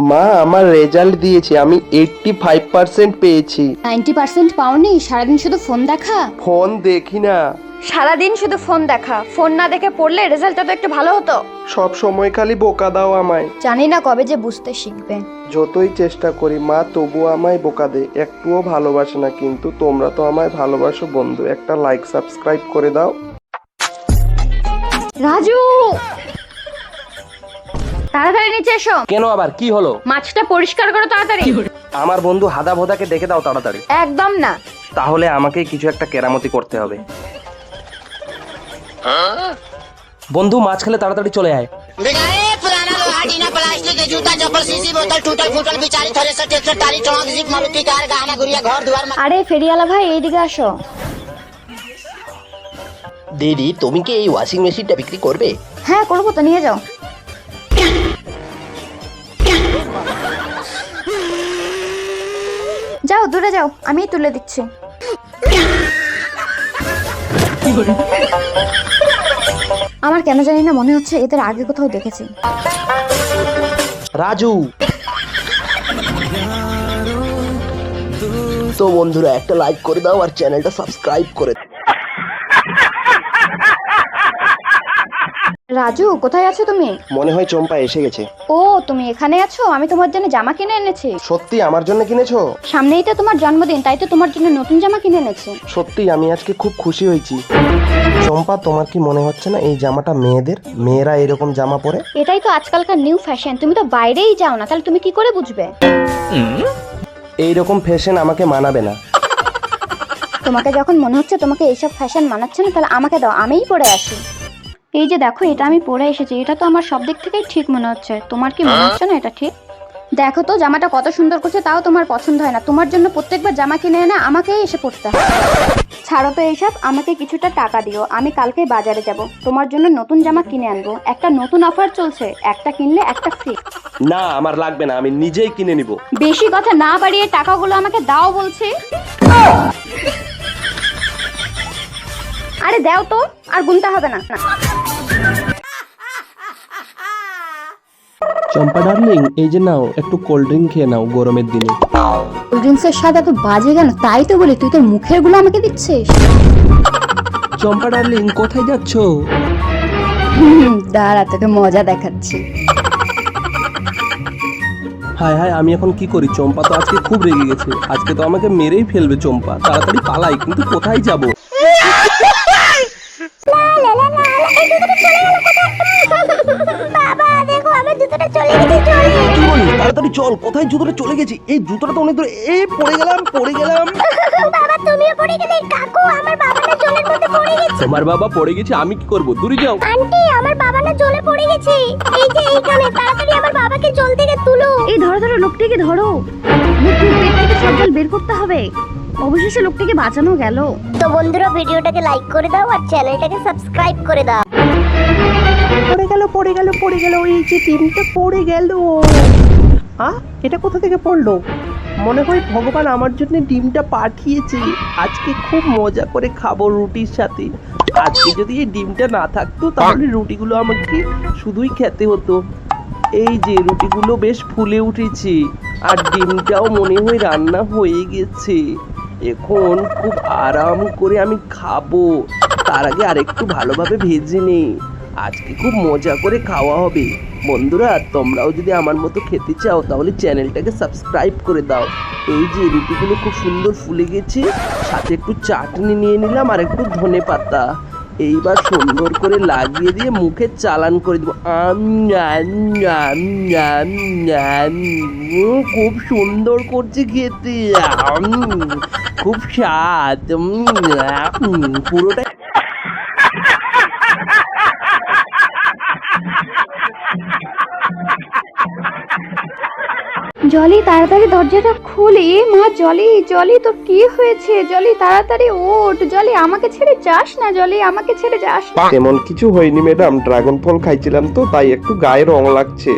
মা, আমার রেজাল্ট দিয়েছি, আমি 85% পেয়েছি। 90% পাওনি? সারাদিন শুধু ফোন দেখা। ফোন দেখি না। সারাদিন শুধু ফোন দেখা, ফোন না দেখে পড়লে রেজাল্টটা তো একটু ভালো হতো। সব সময় খালি বোকা দাও আমায়। জানি না কবে যে বুঝতে শিখবে। যতই চেষ্টা করি মা, তবুও আমায় বোকা দেয়, একটুও ভালোবাসে না। কিন্তু তোমরা তো আমায় ভালোবাসো বন্ধু, একটা লাইক সাবস্ক্রাইব করে দাও। রাজু, তাড়াতাড়ি নিচে এসো। কেন আবার কি হলো? মাছটা পরিষ্কার করো তাড়াতাড়ি। আমার বন্ধু হাদা ভোদাকে ডেকে দাও তাড়াতাড়ি। একদম না। তাহলে আমাকে কিছু একটা কেরামতি করতে হবে। বন্ধু, মাছ খেলে তাড়াতাড়ি চলে আয়। पुराना लोहा टीना प्लास्टिक के जूता चप्पल सीसी बोतल टूटल फूटल बिचारी थ्रेसर ट्रैक्टर टाली ट्रक जीप मारुति कार गहना गुड़िया घर द्वार। আরে ফেরিওয়ালা ভাই, এইদিকে আসো। দিদি, তুমি কি এই ওয়াশিং মেশিনটা বিক্রি করবে? হ্যাঁ করবো তো, নিয়ে যাও। যাও দূরে যাও, আমিই তুলে দিচ্ছি। আমার কেন জানি না মনে হচ্ছে এদের আগে কোথাও দেখেছি। রাজু, তো বন্ধুরা একটা লাইক করে দাও আর চ্যানেলটা সাবস্ক্রাইব করে দাও। রাজু, কোথায় আছো তুমি? মনে হয় চম্পা এসে গেছে। ও, তুমি এখানে আছো? আমি তোমার জন্য জামা কিনে এনেছি। সত্যি আমার জন্য কিনেছো? সামনেই তো তোমার জন্মদিন, তাই তো তোমার জন্য নতুন জামা কিনে এনেছি। সত্যি আমি আজকে খুব খুশি হয়েছি। চম্পা, তোমার কি মনে হচ্ছে না এই জামাটা মেয়েদের? মেয়েরা এরকম জামা পরে। এটাই তো আজকালকার নিউ ফ্যাশন। তুমি তো বাইরেই যাও না, তাহলে তুমি কি করে বুঝবে? এইরকম ফ্যাশন আমাকে মানাবে না। তোমাকে যখন মনে হচ্ছে তোমাকে এইসব ফ্যাশন মানাচ্ছে না, তাহলে আমাকে দাও, আমিই পরে আসি। এই যে দেখো, এটা আমি পরে এসেছি। এটা তো আমার সব দিক থেকেই ঠিক মনে হচ্ছে। তোমার কি মনে হচ্ছে না এটা ঠিক? দেখো তো জামাটা কত সুন্দর করছে, তাও তোমার পছন্দ হয় না। তোমার জন্য প্রত্যেকবার জামা কিনে এনে আমাকেই এসে পড়তে হয়। ছাড়ো তো এইসব, আমাকে কিছুটা টাকা দিও, আমি কালকে বাজারে যাব, তোমার জন্য নতুন জামা কিনে আনবো। একটা নতুন অফার চলছে, একটা কিনলে একটা ফ্রি। না, আমার লাগবে না, আমি নিজেই কিনে নিব। বেশি কথা না বাড়িয়ে টাকাগুলো আমাকে দাও বলছি। আরে দাও তো, আর গুনতে হবে না। চম্পা ডার্লিং, এই যে নাও, একটু কোল্ড ড্রিঙ্ক খেয়ে নাও গরমের দিনে। কোল্ড ড্রিঙ্কসের স্বাদ এত বাজে কেন? তাই তো বলি, তুই তোর মুখের গুলো আমাকে দিচ্ছিস। চম্পা ডার্লিং, কোথায় যাচ্ছো? দাঁড়া, তোকে মজা দেখাচ্ছি। হায় হায়, আমি এখন কি করি? চম্পা তো আজকে খুব রেগে গেছে, আজকে তো আমাকে মেরেই ফেলবে চম্পা। তাড়াতাড়ি পালাই, কিন্তু কোথায় যাব? বাবা দেখো, আমার জুতোটা চলে গেছে। কি বলিস? তাড়াতাড়ি চল, কোথায় জুতোটা চলে গেছে? এই জুতোটা তো অনেক দূরে। এই পড়ে গেলাম। বাবা তুমিও পড়ে গেলে। কাকু, আমার বাবা না জলের মধ্যে পড়ে গেছে। তোমার বাবা পড়ে গেছে, আমি কি করব? দূরে যাও। আন্টি, আমার বাবা না জলে পড়ে গেছে। এই যে এইখানে, তাড়াতাড়ি আমার বাবাকে জল থেকে তুলো। এই ধরো ধরো, লোকটিকে ধরো। মুখের পেট থেকে সব জল বের করতে হবে। অবশেষে লোকটিকে বাঁচানো গেল। তো বন্ধুরা, ভিডিওটাকে লাইক করে দাও আর চ্যানেলটাকে সাবস্ক্রাইব করে দাও। পড়ে গেল, এই যে ডিমটা পড়ে গেল। এটা কোথা থেকে পড়লো? মনে হয় ভগবান আমার জন্য ডিমটা পাঠিয়েছে। আজকে খুব মজা করে খাবো রুটির সাথে। আজকে যদি এই ডিমটা না থাকতো, তাহলে রুটিগুলো আমাকে শুধুই খেতে হতো। এই যে রুটিগুলো বেশ ফুলে উঠেছে, আর ডিমটাও মনে হয় রান্না হয়ে গেছে। এখন খুব আরাম করে আমি খাবো। তার আগে আরেকটু ভালোভাবে ভেজে নেই। আজকে খুব মজা করে খাওয়া হবে। বন্ধুরা, তোমরাও যদি আমার মতো খেতে চাও, তাহলে চ্যানেলটাকে সাবস্ক্রাইব করে দাও। এই যে রুটিগুলো খুব সুন্দর ফুলে গেছে, সাথে একটু চাটনি নিয়ে নিলাম আর একটু ধনেপাতা। এইবার সুন্দর করে লাগিয়ে দিয়ে মুখে চালান করে দিব। খুব সুন্দর করছে খেতে, খুব স্বাদ। পুরোটা জলি তাড়াতাড়ি দরজাটা খুলে। মা জলি, জলি তোর কি হয়েছে? জলি তাড়াতাড়ি ওঠ। জলি আমাকে ছেড়ে যাস না, জলি আমাকে ছেড়ে যাস না। তেমন কিছু হয়নি ম্যাডাম, ড্রাগন ফল খাইছিলাম তো তাই একটু গায়ে রং লাগছে।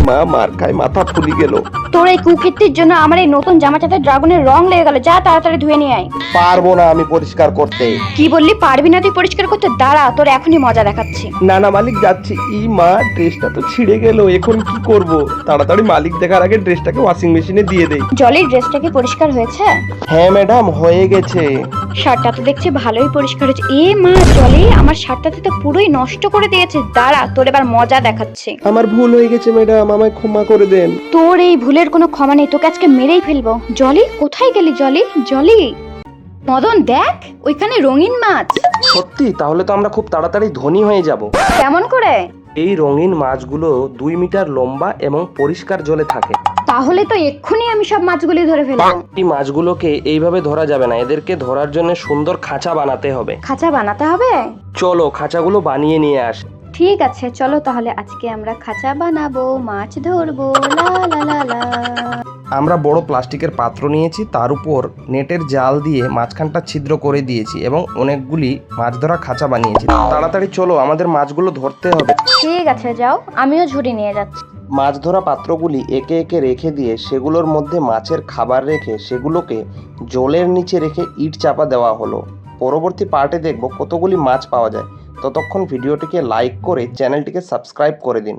মা মার খায় মাথা ফুলি গেল। তোর এই কুকীর্তির জন্য আমার এই নতুন জামাটাতে ড্রাগনের রং লেগে গেল। যা তাড়াতাড়ি ধুয়ে নিয়ে আয়। পারবো না আমি পরিষ্কার করতে। কি বললি? পারবি না তুই পরিষ্কার করতে? দাঁড়া, তোর এখনই মজা দেখাচ্ছি। না না মালিক যাচ্ছি। মা ড্রেসটা তো ছিঁড়ে গেল, এখন কি করব? তাড়াতাড়ি মালিক দেখার আগে ড্রেসটাকে ওয়াশিং মেশিনে দিয়ে দেই। জলির ড্রেসটা কি পরিষ্কার হয়েছে? হ্যাঁ ম্যাডাম হয়ে গেছে। শার্টটা তো দেখছি ভালোই পরিষ্কার হয়েছে। মা জলি আমার শার্টটাতে তো পুরোই নষ্ট করে দিয়েছে। দাঁড়া, তোর এবার মজা দেখাচ্ছি। আমার ভুল হয়ে গেছে ম্যাডাম, আমায় ক্ষমা করে দেন। তোর এই ভুলের কোনো ক্ষমা নেই, তোকে আজকে মেরেই ফেলবো। জলি কোথায় গেলি? জলি, জলি। মদন দেখ, ওইখানে রঙিন মাছ। সত্যি? তাহলে তো আমরা খুব তাড়াতাড়ি ধনী হয়ে যাব। কেমন করে? এই রঙিন মাছগুলো 2 মিটার লম্বা এবং পরিষ্কার জলে থাকে। তাহলে তো এক্ষুনি আমি সব মাছগুলি ধরে ফেলবো। এই মাছগুলোকে এইভাবে ধরা যাবে না, এদেরকে ধরার জন্য সুন্দর খাঁচা বানাতে হবে। খাঁচা বানাতে হবে? চলো খাঁচাগুলো বানিয়ে নিয়ে আসি। ঠিক আছে চলো তাহলে আজকে আমরা খাঁচা বানাবো, মাছ ধরবো। লা লা লা লা। আমরা বড় প্লাস্টিকের পাত্র নিয়েছি, তার উপর নেটের জাল দিয়ে মাঝখানটা ছিদ্র করে দিয়েছি এবং অনেকগুলি মাছ ধরা খাঁচা বানিয়েছি। তাড়াতাড়ি চলো, আমাদের মাছগুলো ধরতে হবে। ঠিক আছে যাও, আমিও ঝুড়ি নিয়ে যাচ্ছি। মাছ ধরা পাত্রগুলি একে একে রেখে দিয়ে সেগুলোর মধ্যে মাছের খাবার রেখে সেগুলোকে জলের নিচে রেখে ইট চাপা দেওয়া হলো। পরবর্তী পার্টে দেখব কতগুলি মাছ পাওয়া যায়। ততক্ষণ ভিডিওটিকে লাইক করে চ্যানেলটিকে সাবস্ক্রাইব করে দিন।